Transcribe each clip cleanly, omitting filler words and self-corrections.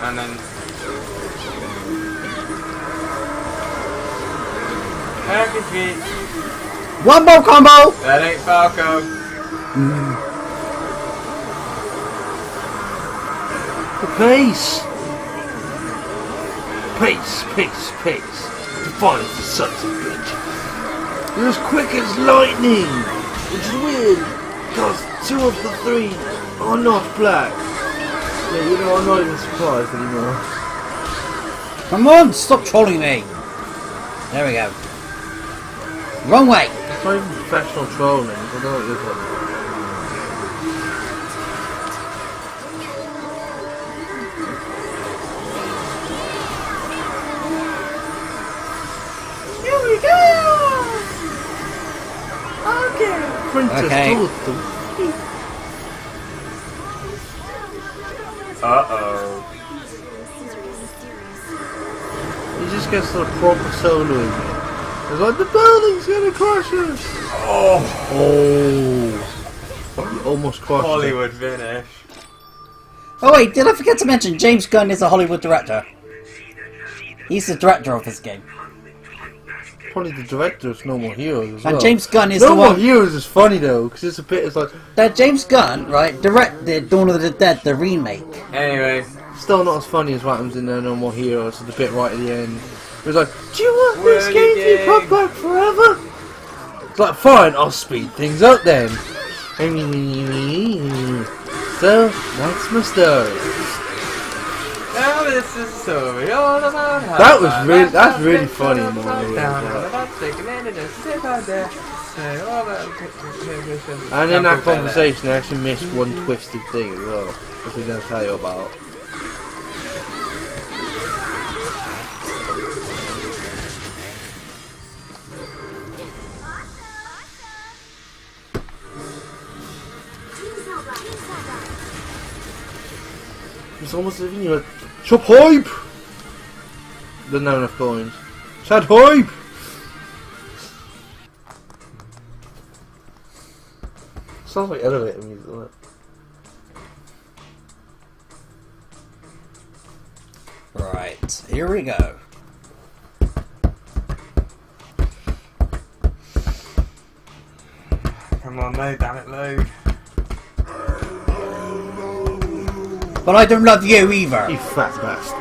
And then... Package. One more combo! That ain't Falco. The pace! Pace! Defines the sons of bitch. You're as quick as lightning! Which is weird, because 2 of the 3 are not black. Yeah, you know, I'm not even surprised anymore. Come on, stop trolling me! There we go. Wrong way! It's not even professional trolling, I don't know what you're talking about. Here we go! Okay! Princess Totem. Uh-oh. He just gets to the proper soloing. It's like, the building's gonna crush us! Oh! You almost crushed Hollywood finish. Oh wait, did I forget to mention James Gunn is a Hollywood director? He's the director of this game. Probably the director of No More Heroes as well. And James Gunn is No the More one... Heroes is funny though, because it's a bit, it's like... That James Gunn, right, directed Dawn of the Dead, the remake. Anyway. Still not as funny as what happens in No More Heroes, the bit right at the end. It was like, do you want this game to be put back forever? It's like, fine, I'll speed things up then. So, that's my story. Now this is a story all about how That's really funny in My And in that conversation, I actually missed one twisted thing as well, which we're going to tell you about. It's almost as if you like, chop hype! Doesn't have enough coins. Chad hype! Sounds like elevator music, doesn't it? Right, here we go. Come on, load, damn it, load. But I don't love you either. You fat bastard.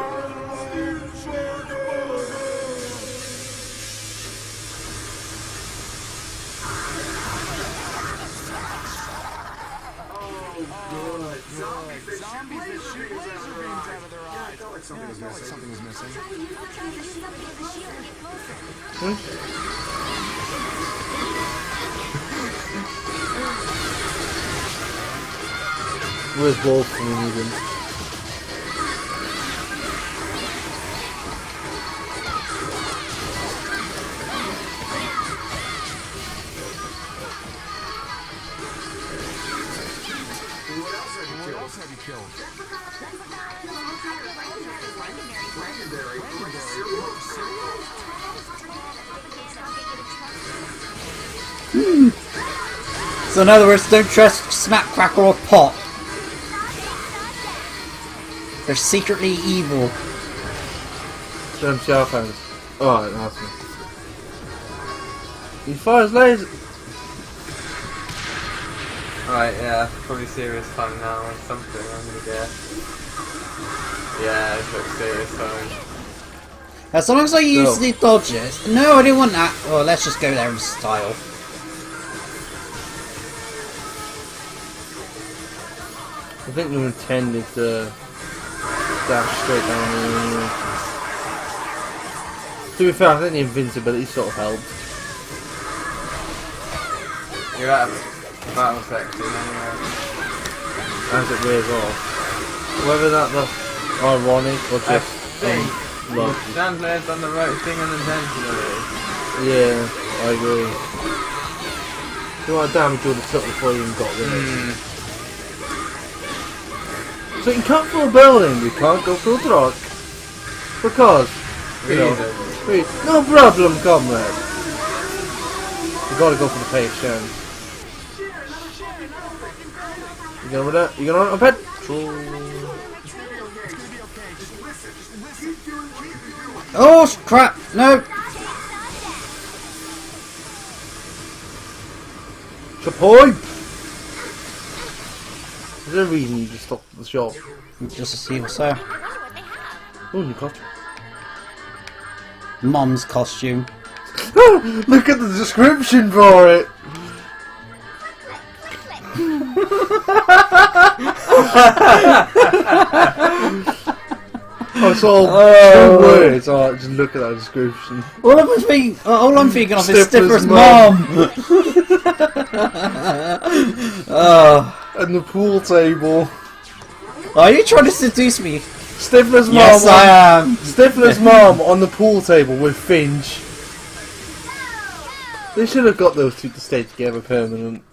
Something was missing. Where's Wolf when we need him? What else have you killed? So in other words, don't trust Smack, Crackle or Pop. They're secretly evil. Them shell fans. Oh, that's me. He fires lasers. Right, yeah, probably serious fun now or something, I'm gonna guess. Yeah, it's like serious fun. As long as I use the dodges. No, I didn't want that. Oh, let's just go there in style. I think they intended to dash straight down here. To be fair, I think the invincibility sort of helped. You're out of battle section anyway. As it wears off. Whether that's ironic or just lucky. Chandler's done the right thing unintentionally. Yeah, I agree. You want to damage all the took before you even got rid of it. So you can cut through a building, you can't go through a truck. Because, you know, no problem, comrade. You gotta go for the patient. You gonna run out? You gonna run out of petrol? Oh crap! No. Chapoy! Is there a reason you just stopped at the shop? Just to see what's there. Oh, new costume. Mom's costume. Look at the description for it! I saw 2 words. Oh, just look at that description. All I'm thinking of is Stifler's Stifler's mom. Oh. And the pool table. Are you trying to seduce me? Stifler's mom. Yes, I am. Stifler's mom on the pool table with Finch. They should have got those two to stay together permanent.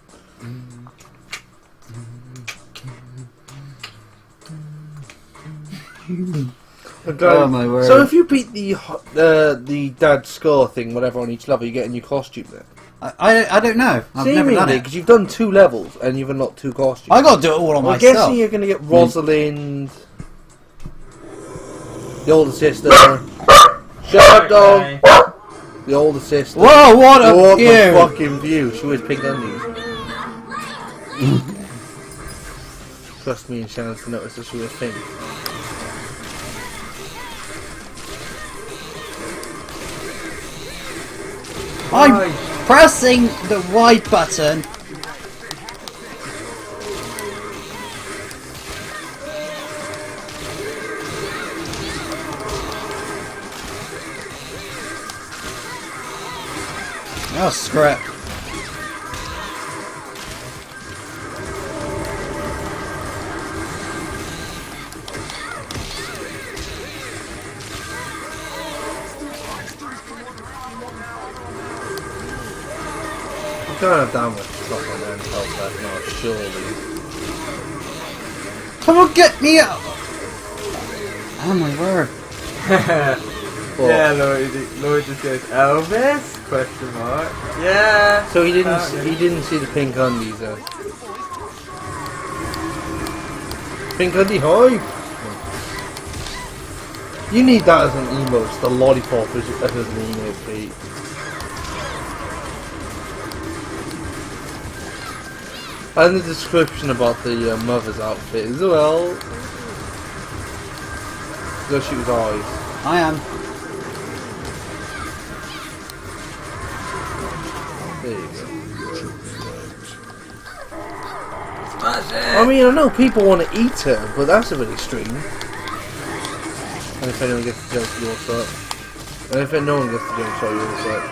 Oh my word. So if you beat the dad score thing, whatever, on each level, you get a new costume then? I don't know. I've never done it. Because you've done 2 levels and you've unlocked 2 costumes. I gotta do it all on I'm myself. guessing you're going to get Rosalind, the older sister. Shut up, dog. The older sister. Whoa, what a What view! the fucking view. She wears pink undies. Trust me and Shannon to notice that she wears pink. I'm pressing the right button. Oh, screw it. I'm going to damage stuff on them health left now, surely. Come on, get me out! Oh my word. Yeah, Lloyd just goes, Elvis? Question mark. Yeah. So he didn't see the pink undies then. Pink undie high! You need that as an emote, the Lollypop as an emote, Pete. And the description about the mother's outfit as well. Go shoot his eyes. I am. There you go. Smash it! I mean, I know people want to eat her, but that's a bit extreme. And if anyone gets the joke, you'll start. And if no one gets the joke, so you'll start.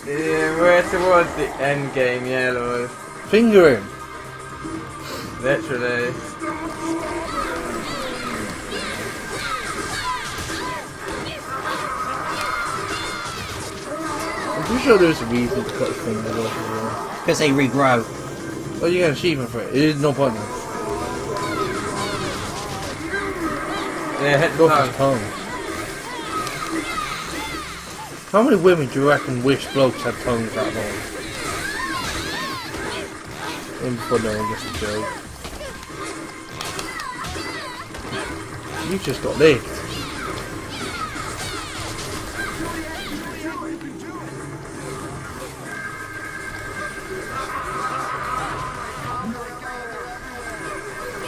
Yeah, we're towards the end game, yeah, Lloyd. Finger him! Literally. I'm pretty sure there's a reason to cut his fingers off as well. Because they regrow. Oh, you get an achievement for it. It is no point now. Yeah, hit the Go for tongue. his tongue. How many women do you reckon wish blokes had tongues that long? Even before no one gets the joke. You just got licked.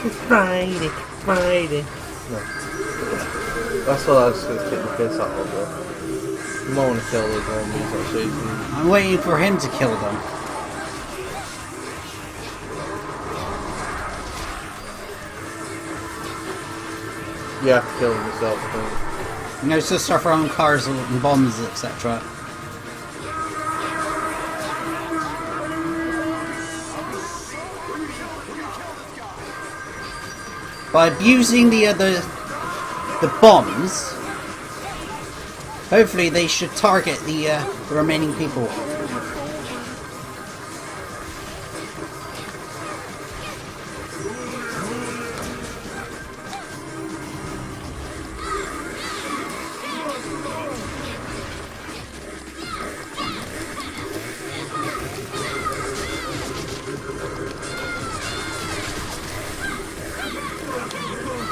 It's Friday, Friday. No. That's what I was going to take the piss out of though. You might want to kill those zombies actually. I'm waiting for him to kill them. You have to kill them yourself, I think. You know, it's just stuff around cars and bombs, etc. By abusing the bombs, hopefully they should target the remaining people.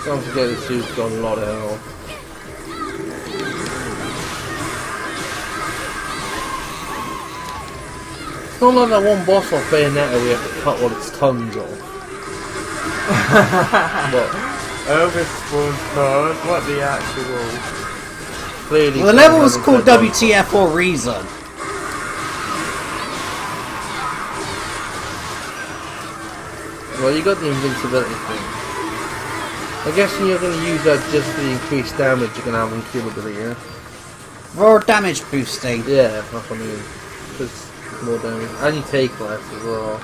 Don't forget this dude's got a lot of health. It's not like that one boss off Bayonetta where you have to cut all its tongues off. What? Elvis spawns card. What the actual? Clearly, Well, the level was called WTF for a reason. Well, you got the invincibility thing. I guess you're going to use that just for the increased damage you can have in killability, yeah? Raw damage boosting. Yeah, that's what I mean. Just more damage. And you take less as well.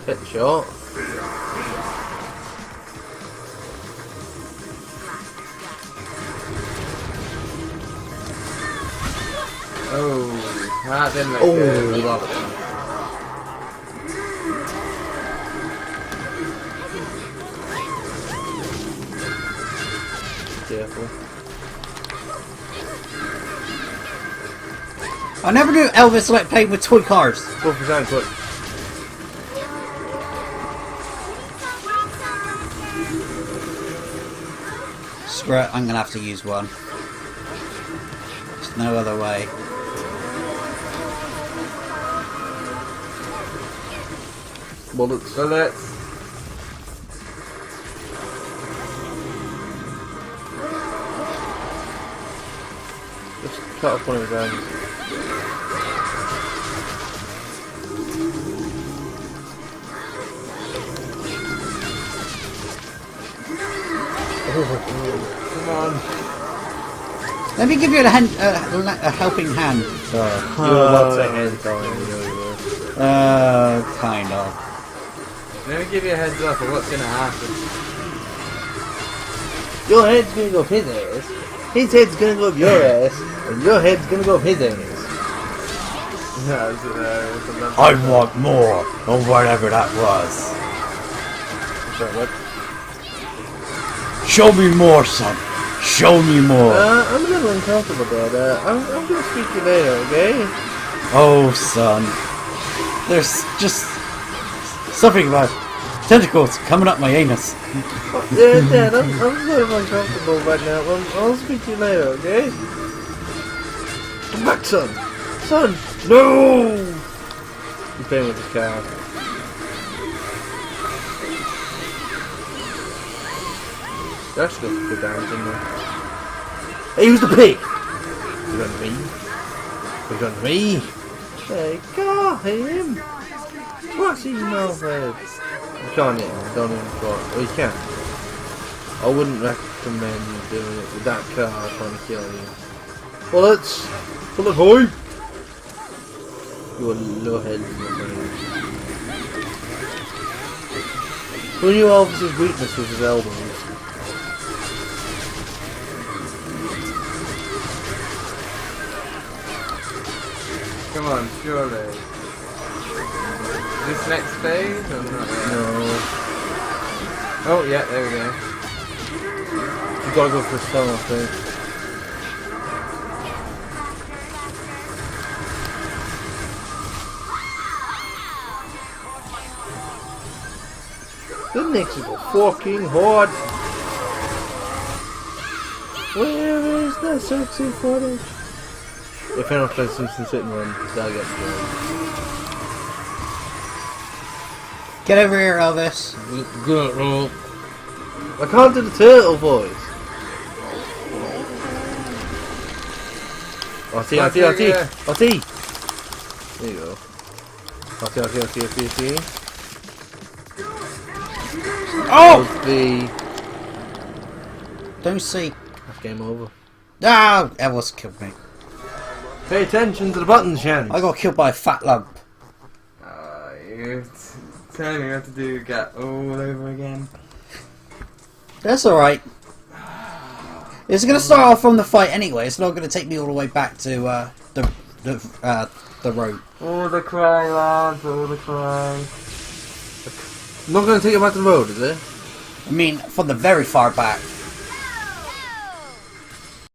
Hit the shot. Oh, that didn't look Oh, good. love it. Careful. I never knew Elvis liked playing with toy cars. Go for time, quick. Screw it, I'm gonna have to use one. There's no other way. Bullets. Bullets. Just cut off one of his hands. Come on. Let me give you a helping hand. You were about to say hand time, you know you were. Kind of. Let me give you a heads up of what's gonna happen. Your head's gonna go up his ass, his head's gonna go up your ass, and your head's gonna go up his ass. That's hilarious. I want more, or whatever that was. Sorry, what? Show me more, son. Show me more. I'm a little uncomfortable about that. I'm gonna speak to you later, okay? Oh, son. There's just something about tentacles coming up my anus. Yeah, Dad, I'm a little uncomfortable right now. I'll speak to you later, okay? Come back, son! Son! No! He's playing with his car. That's good for damage, isn't it? Hey, who's the pig? You got me? You got me? Hey, got him! What's he mouth head? You can't hit him, don't even try. Well, you can. I wouldn't recommend you doing it with that car trying to kill you. Bullets! Bullet boy! You're low head, my friend. Who knew Elvis's weakness was his elbows? Come on, surely. This next phase or not yet? No. Oh, yeah, there we go. You gotta go for a stun, I think. The next is fucking hard. Where is the sexy footage? If anyone plays Simpson Sitting Run, they'll get destroyed. Get over here, Elvis. Good roll. I can't do the turtle voice. RT. There you go. RT. Oh! The... Don't see. That's game over. Ah! Elvis killed me. Pay attention to the buttons, Shan. I got killed by a fat lump. You're telling me what to do, get all over again. That's alright. It's going to start off from the fight anyway. It's not going to take me all the way back to the road. All the cry, lads, all the cry. Not going to take you back to the road, is it? I mean, from the very far back.